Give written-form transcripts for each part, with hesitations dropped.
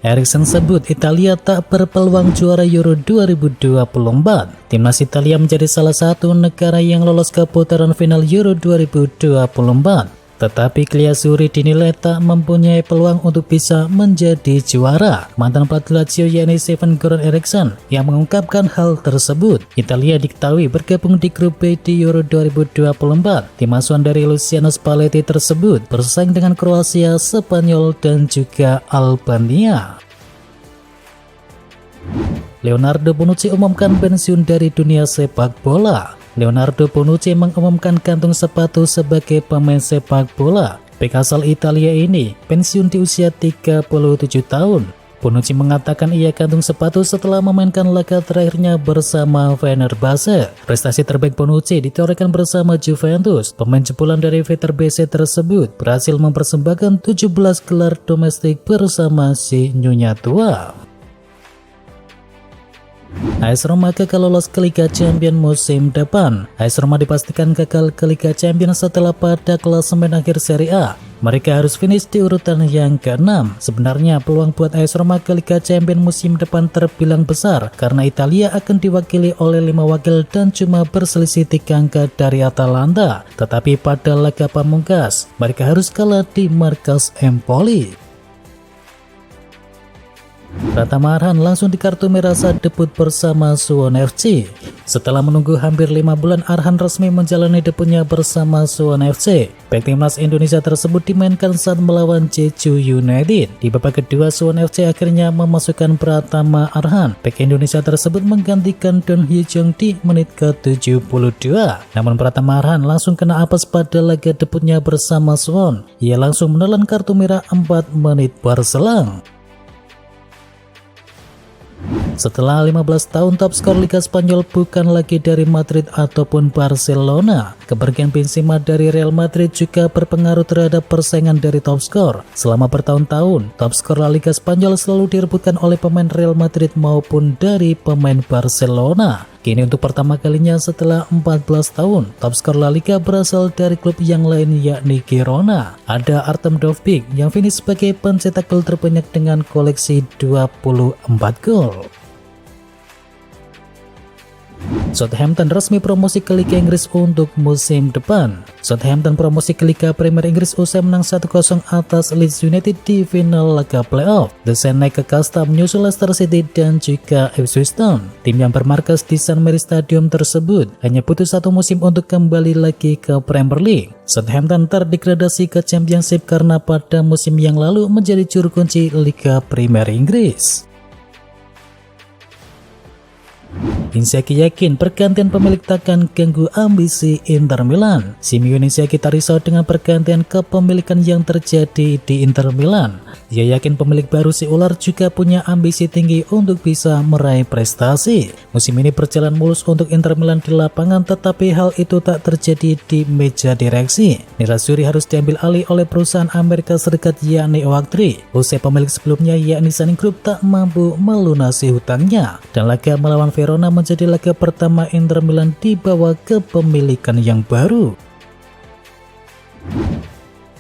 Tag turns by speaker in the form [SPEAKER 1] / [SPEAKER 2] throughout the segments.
[SPEAKER 1] Eriksen sebut Italia tak berpeluang juara Euro 2024. Timnas Italia menjadi salah satu negara yang lolos ke putaran final Euro 2024. Tetapi Calafiori dinilai tak mempunyai peluang untuk bisa menjadi juara. Mantan pelatih Lazio yakni Sven-Göran Eriksson yang mengungkapkan hal tersebut. Italia diketahui bergabung di grup B di Euro 2024. Tim asuhan dari Luciano Spalletti tersebut bersaing dengan Kroasia, Spanyol, dan juga Albania. Leonardo Bonucci umumkan pensiun dari dunia sepak bola. Leonardo Bonucci mengumumkan kantung sepatu sebagai pemain sepak bola. Bek asal Italia ini pensiun di usia 37 tahun. Bonucci mengatakan ia kantung sepatu setelah memainkan laga terakhirnya bersama Fenerbahce. Prestasi terbaik Bonucci ditorehkan bersama Juventus. Pemain jebolan dari Fenerbahce tersebut berhasil mempersembahkan 17 gelar domestik bersama si Nyonya tua. AS Roma gagal lolos ke Liga Champions musim depan. AS Roma dipastikan gagal ke Liga Champions setelah pada klasemen akhir Serie A. Mereka harus finish di urutan yang ke-6. Sebenarnya peluang buat AS Roma ke Liga Champions musim depan terbilang besar karena Italia akan diwakili oleh 5 wakil dan cuma berselisih 3 angka dari Atalanta. Tetapi pada laga pamungkas, mereka harus kalah di markas Empoli. Pratama Arhan langsung di kartu merah saat debut bersama Suwon FC. Setelah menunggu hampir 5 bulan, Arhan resmi menjalani debutnya bersama Suwon FC. Bek timnas Indonesia tersebut dimainkan saat melawan Jeju United. Di babak kedua, Suwon FC akhirnya memasukkan Pratama Arhan. Bek Indonesia tersebut menggantikan Don Hye-jung di menit ke-72. Namun Pratama Arhan langsung kena apes pada laga debutnya bersama Suwon. Ia langsung menelan kartu merah 4 menit berselang. Setelah 15 tahun, top skor Liga Spanyol bukan lagi dari Madrid ataupun Barcelona. Kepergian Benzema dari Real Madrid juga berpengaruh terhadap persaingan dari top skor. Selama bertahun-tahun, top skor La Liga Spanyol selalu direbutkan oleh pemain Real Madrid maupun dari pemain Barcelona. Kini untuk pertama kalinya setelah 14 tahun, top skor La Liga berasal dari klub yang lain yakni Girona. Ada Artem Dovbyk yang finish sebagai pencetak gol terbanyak dengan koleksi 24 gol. Southampton resmi promosi ke Liga Inggris untuk musim depan. Southampton promosi ke Liga Premier Inggris usai menang 1-0 atas Leeds United di final laga playoff. The Saints naik ke kasta menyusul Leicester City dan juga Ipswich Town. Tim yang bermarkas di St Mary's Stadium tersebut hanya butuh 1 musim untuk kembali lagi ke Premier League. Southampton terdegradasi ke Championship karena pada musim yang lalu menjadi juru kunci Liga Premier Inggris. Inzaghi yakin pergantian pemilik takkan ganggu ambisi Inter Milan. Simeone Inzaghi tak risau dengan pergantian kepemilikan yang terjadi di Inter Milan. Dia yakin pemilik baru si ular juga punya ambisi tinggi untuk bisa meraih prestasi. Musim ini berjalan mulus untuk Inter Milan di lapangan, tetapi hal itu tak terjadi di meja direksi. Nerazzurri harus diambil alih oleh perusahaan Amerika Serikat yakni Oaktree. Usai pemilik sebelumnya yakni Sunning Group tak mampu melunasi hutangnya. Dan laga melawan Verona menjadi laga pertama Inter Milan dibawa kepemilikan yang baru.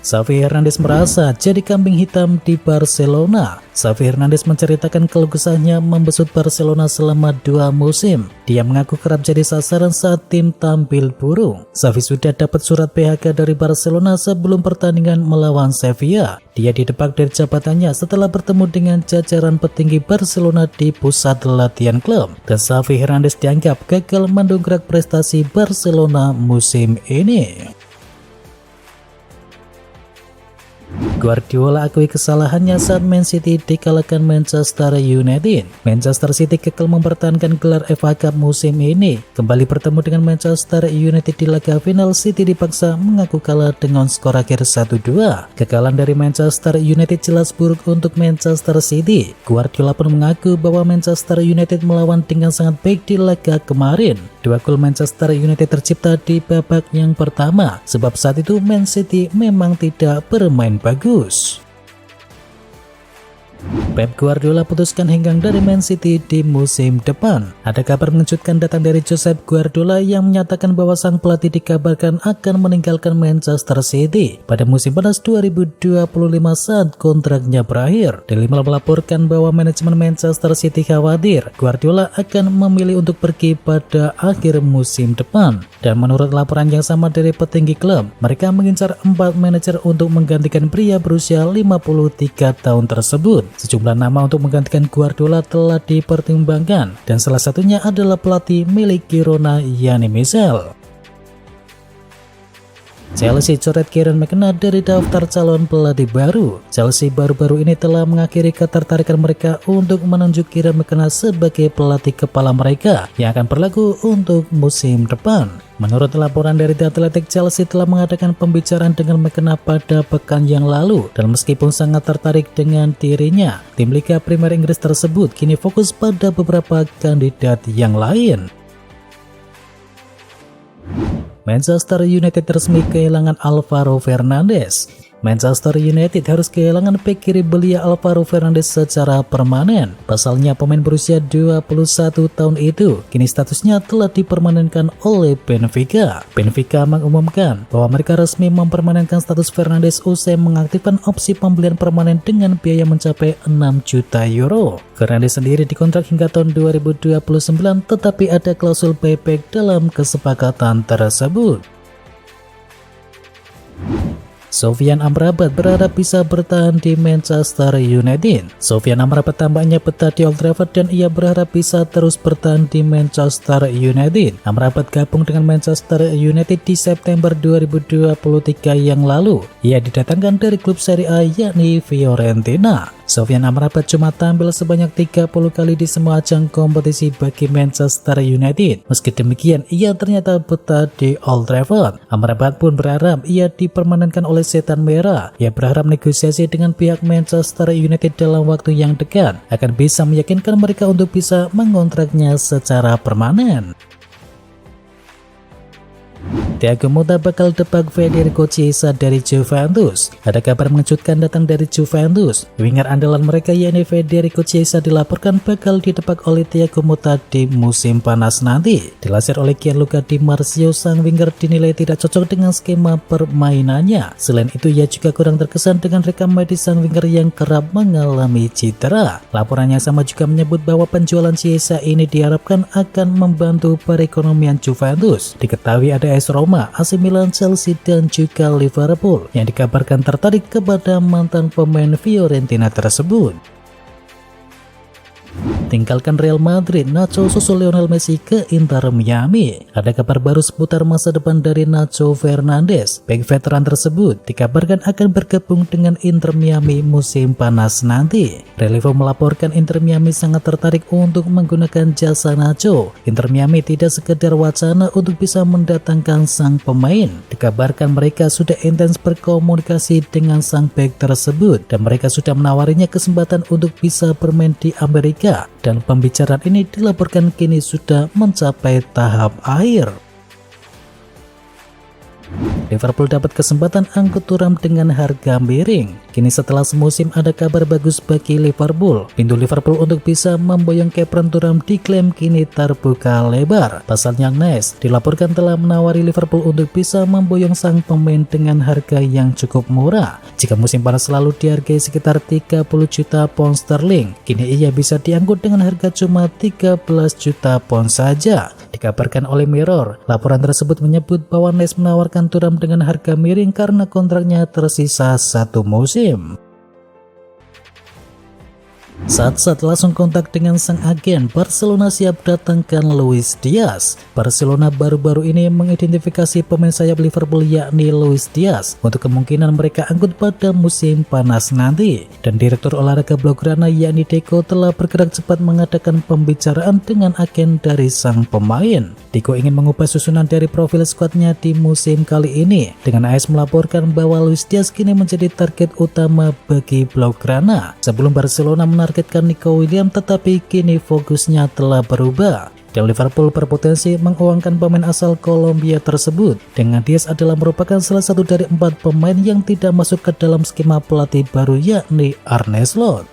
[SPEAKER 1] Xavi Hernandez merasa jadi kambing hitam di Barcelona. Xavi Hernandez menceritakan keluh kesahnya membesut Barcelona selama 2 musim. Dia mengaku kerap jadi sasaran saat tim tampil buruk. Xavi sudah dapat surat PHK dari Barcelona sebelum pertandingan melawan Sevilla. Dia didepak dari jabatannya setelah bertemu dengan jajaran petinggi Barcelona di pusat latihan klub. Dan Xavi Hernandez dianggap gagal mendongkrak prestasi Barcelona musim ini. Guardiola akui kesalahannya saat Man City dikalahkan Manchester United. Manchester City gagal mempertahankan gelar FA Cup musim ini. Kembali bertemu dengan Manchester United di laga final, City dipaksa mengaku kalah dengan skor akhir 1-2. Kekalahan dari Manchester United jelas buruk untuk Manchester City. Guardiola pun mengaku bahwa Manchester United melawan dengan sangat baik di laga kemarin. 2 gol Manchester United tercipta di babak yang pertama, sebab saat itu Man City memang tidak bermain bagus. Pep Guardiola putuskan henggang dari Man City di musim depan. Ada kabar mengejutkan datang dari Josep Guardiola yang menyatakan bahwa sang pelatih dikabarkan akan meninggalkan Manchester City pada musim panas 2025 saat kontraknya berakhir. Daily Mail melaporkan bahwa manajemen Manchester City khawatir Guardiola akan memilih untuk pergi pada akhir musim depan. Dan menurut laporan yang sama dari petinggi klub, mereka mengincar 4 manajer untuk menggantikan pria berusia 53 tahun tersebut. Sejumlah nama untuk menggantikan Guardiola telah dipertimbangkan dan salah satunya adalah pelatih milik Girona Yanni Michel. Chelsea coret Kieran McKenna dari daftar calon pelatih baru. Chelsea baru-baru ini telah mengakhiri ketertarikan mereka untuk menunjuk Kieran McKenna sebagai pelatih kepala mereka yang akan berlaku untuk musim depan. Menurut laporan dari The Athletic, Chelsea telah mengadakan pembicaraan dengan McKenna pada pekan yang lalu dan meskipun sangat tertarik dengan dirinya, tim Liga Premier Inggris tersebut kini fokus pada beberapa kandidat yang lain. Manchester United resmi kehilangan Alvaro Fernandes. Manchester United harus kehilangan bek kiri belia Alvaro Fernandes secara permanen. Pasalnya pemain berusia 21 tahun itu kini statusnya telah dipermanenkan oleh Benfica. Benfica mengumumkan bahwa mereka resmi mempermanenkan status Fernandes usai mengaktifkan opsi pembelian permanen dengan biaya mencapai 6 juta euro. Fernandes sendiri dikontrak hingga tahun 2029 tetapi ada klausul buyback dalam kesepakatan tersebut. Sofyan Amrabat berharap bisa bertahan di Manchester United. Sofyan Amrabat tampaknya betah di Old Trafford dan ia berharap bisa terus bertahan di Manchester United. Amrabat gabung dengan Manchester United di September 2023 yang lalu. Ia didatangkan dari klub Serie A yakni Fiorentina. Sofyan Amrabat cuma tampil sebanyak 30 kali di semua ajang kompetisi bagi Manchester United. Meski demikian, ia ternyata betah di Old Trafford. Amrabat pun berharap ia dipermanenkan oleh Setan Merah. Ia berharap negosiasi dengan pihak Manchester United dalam waktu yang dekat akan bisa meyakinkan mereka untuk bisa mengontraknya secara permanen. Thiago Motta bakal debak Federico Chiesa dari Juventus. Ada kabar mengejutkan datang dari Juventus. Winger andalan mereka yakni Federico Chiesa dilaporkan bakal didebak oleh Thiago Motta di musim panas nanti. Dilansir oleh Gianluca Di Marzio, sang winger dinilai tidak cocok dengan skema permainannya. Selain itu, ia juga kurang terkesan dengan rekam medis sang winger yang kerap mengalami cedera. Laporannya sama juga menyebut bahwa penjualan Chiesa ini diharapkan akan membantu perekonomian Juventus. Diketahui ada AS Roma, AC Milan, Chelsea, dan juga Liverpool yang dikabarkan tertarik kepada mantan pemain Fiorentina tersebut. Tinggalkan Real Madrid, Nacho susul Lionel Messi ke Inter Miami. Ada kabar baru seputar masa depan dari Nacho Fernandes. Bek veteran tersebut dikabarkan akan bergabung dengan Inter Miami musim panas nanti. Relevo melaporkan Inter Miami sangat tertarik untuk menggunakan jasa Nacho. Inter Miami tidak sekedar wacana untuk bisa mendatangkan sang pemain. Dikabarkan mereka sudah intens berkomunikasi dengan sang bek tersebut dan mereka sudah menawarinya kesempatan untuk bisa bermain di Amerika. Dan pembicaraan ini dilaporkan kini sudah mencapai tahap akhir. Liverpool dapat kesempatan angkut Thuram dengan harga miring. Kini setelah semusim ada kabar bagus bagi Liverpool. Pintu Liverpool untuk bisa memboyong Kieran Thuram diklaim kini terbuka lebar. Pasalnya Nice dilaporkan telah menawari Liverpool untuk bisa memboyong sang pemain dengan harga yang cukup murah. Jika musim panas selalu dihargai sekitar 30 juta pound sterling, kini ia bisa diangkut dengan harga cuma 13 juta pound saja. Dikabarkan oleh Mirror, laporan tersebut menyebut bahwa Nice menawarkan Thuram dengan harga miring karena kontraknya tersisa 1 musim. Saat-saat langsung kontak dengan sang agen, Barcelona siap datangkan Luis Diaz. Barcelona baru-baru ini mengidentifikasi pemain sayap Liverpool yakni Luis Diaz untuk kemungkinan mereka angkut pada musim panas nanti. Dan Direktur Olahraga Blaugrana yakni Deco telah bergerak cepat mengadakan pembicaraan dengan agen dari sang pemain. Deco ingin mengubah susunan dari profil skuadnya di musim kali ini, dengan AS melaporkan bahwa Luis Diaz kini menjadi target utama bagi Blaugrana. Sebelum Barcelona menargetkan Nico Williams, tetapi kini fokusnya telah berubah. Dan Liverpool berpotensi menguangkan pemain asal Kolombia tersebut. Dengan Diaz adalah merupakan salah satu dari 4 pemain yang tidak masuk ke dalam skema pelatih baru yakni Arne Slot.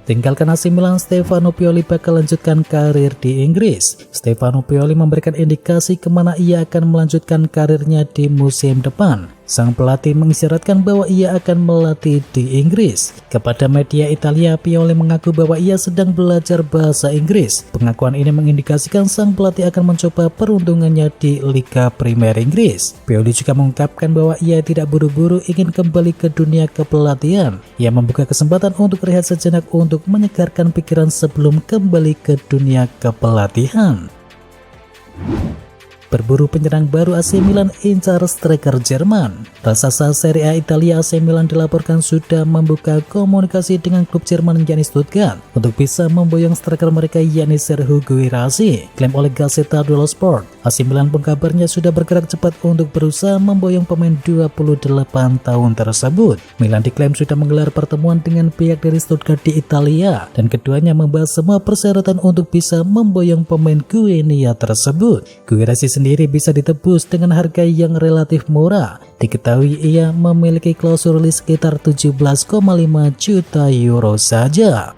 [SPEAKER 1] Tinggalkan AC Milan, Stefano Pioli bakal lanjutkan karir di Inggris. Stefano Pioli memberikan indikasi kemana ia akan melanjutkan karirnya di musim depan. Sang pelatih mengisyaratkan bahwa ia akan melatih di Inggris. Kepada media Italia, Pioli mengaku bahwa ia sedang belajar bahasa Inggris. Pengakuan ini mengindikasikan sang pelatih akan mencoba peruntungannya di Liga Primer Inggris. Pioli juga mengungkapkan bahwa ia tidak buru-buru ingin kembali ke dunia kepelatihan. Ia membuka kesempatan untuk rehat sejenak untuk menyegarkan pikiran sebelum kembali ke dunia kepelatihan. Berburu penyerang baru, AC Milan incar striker Jerman. Raksasa Serie A Italia AC Milan dilaporkan sudah membuka komunikasi dengan klub Jerman yakni Stuttgart untuk bisa memboyong striker mereka yakni Serhou Guirassy. Klaim oleh Gazzetta dello Sport, AC Milan pun kabarnya sudah bergerak cepat untuk berusaha memboyong pemain 28 tahun tersebut. Milan diklaim sudah menggelar pertemuan dengan pihak dari Stuttgart di Italia dan keduanya membahas semua persyaratan untuk bisa memboyong pemain Guinea tersebut. Guirassy sendiri bisa ditebus dengan harga yang relatif murah. Diketahui ia memiliki klausul sekitar 17,5 juta euro saja.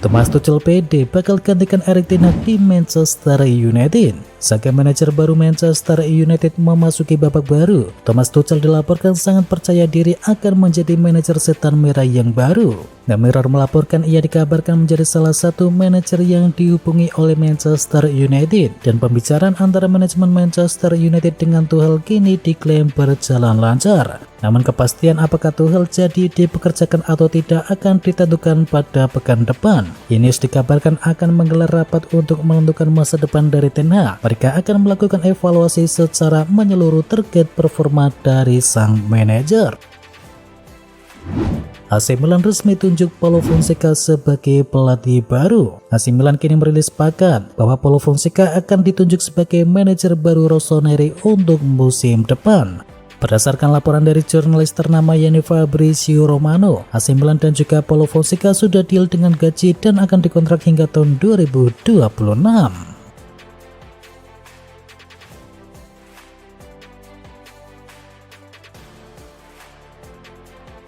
[SPEAKER 1] Thomas Tuchel pede bakal gantikan Erik ten Hag di Manchester United. Saga manajer baru Manchester United memasuki babak baru. Thomas Tuchel dilaporkan sangat percaya diri akan menjadi manajer setan merah yang baru. The Mirror melaporkan ia dikabarkan menjadi salah satu manajer yang dihubungi oleh Manchester United, dan pembicaraan antara manajemen Manchester United dengan Tuchel kini diklaim berjalan lancar. Namun kepastian apakah Tuchel jadi dipekerjakan atau tidak akan ditentukan pada pekan depan. Ineos dikabarkan akan menggelar rapat untuk menentukan masa depan dari Ten Hag. Mereka akan melakukan evaluasi secara menyeluruh terkait performa dari sang manajer. AC Milan resmi tunjuk Paulo Fonseca sebagai pelatih baru. AC Milan kini merilis pakan bahwa Paulo Fonseca akan ditunjuk sebagai manajer baru Rossoneri untuk musim depan. Berdasarkan laporan dari jurnalis ternama yakni Fabrizio Romano, AC Milan dan juga Paulo Fonseca sudah deal dengan gaji dan akan dikontrak hingga tahun 2026.